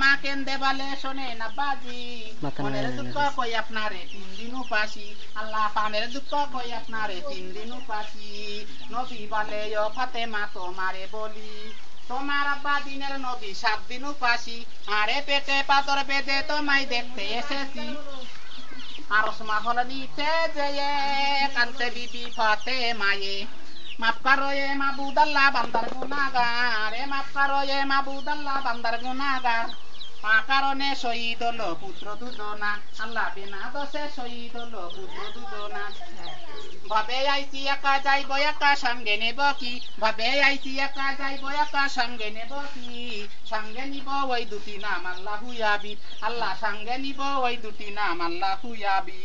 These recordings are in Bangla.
মা কেন্দে বলে শোনে না বাজি মনের দুঃখ কই আপনারে 3 দিন উপাসী আল্লাহ পানের দুঃখ কই আপনারে 3 দিন উপাসী নবী বলে ও ফাতেমা তোমারে বলি তোমার আব্বা দিনের নবী 7 দিন উপাসী আরে পেটে পাথর বেঁধে তোমায় দেখতে এসেছি আরস মাহল নিতে যেয়ে কানতে বিবি ফাতেমায়ে মাফ করো এ মাবুদ আল্লাহ বান্দার গুনাহগার মাফ করো এ মাবুদ আল্লাহ বান্দার গুনাহগার কারণে শহীদ হলো পুত্র দুজনা আল্লাহ বিনা দোষে শহীদ হলো পুত্র দুজনা ভাবে আইছি একা যাইব একা সঙ্গে নেব কি ভাবে আইছি একা যাইব একা সঙ্গে নেব কি সঙ্গে নিব ওই দুটি নাম আল্লাহু ইয়াবি আল্লাহ সঙ্গে নিব ওই দুটি নাম আল্লাহু ইয়াবি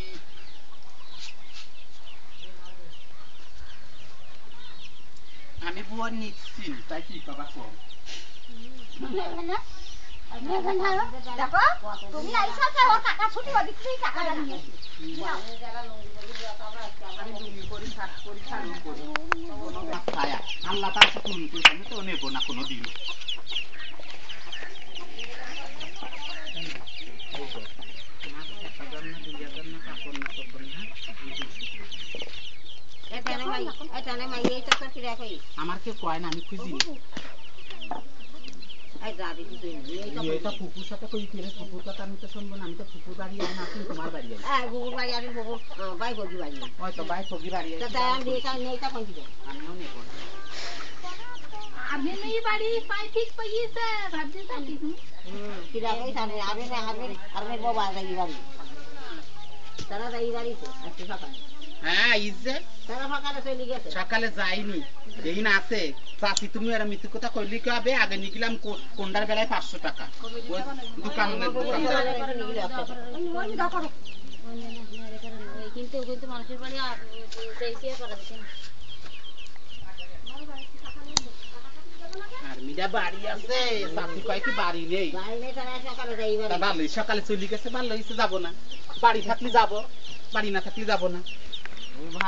আমি বুয়া নিচ্ছি তাই কি বাবা কম দেখো তুমি আইসা কে ও টাকা ছুটি ওদিকে টাকা নিয়ে আমি দুনি করি সাত করি সারি করি কোনো বাচ্চায়া আল্লাহ তার সাথে তুমি কই আমি তো নেব না কোনো দিন আমার কে কয় না আমি খুঁজি এটা ফুপুর সাথে কই ফিরে ফুপুর কথা আমি তো শুনবো না আমি তো ফুপুর বাড়ি আর না তোমার বাড়ি গুগুর বাড়ি আর ফুপুর বাই বগি বাড়ি হয়তো বাই ফগি বাড়ি আমিও নেব না আমি নেই বাড়ি পাই ঠিক পাইছে ভাবছি থাকি কিরা কই সামনে আমি না আমি বাবা যাই বাড়ি তারা যাই বাড়ি তো আজকে সকালে হ্যাঁ ইজে তারা সকালে চলে গেছে সকালে যাইনি এই না আছে চাচি তুমি আর মিথ্যে কথা কইলি কি হবে আগে নিকিলাম কোন্ডার বেলায় 500 টাকা দোকানের কিন্তু কিন্তু মানুষের বাড়ি আর করা যাচ্ছে না আর মিডা বাড়ি আছে চাচি কয় কি বাড়ি নেই ভালোই সকালে চলে গেছে ভালো হয়েছে যাবো না বাড়ি থাকলে যাবো বাড়ি না থাকলে যাবো না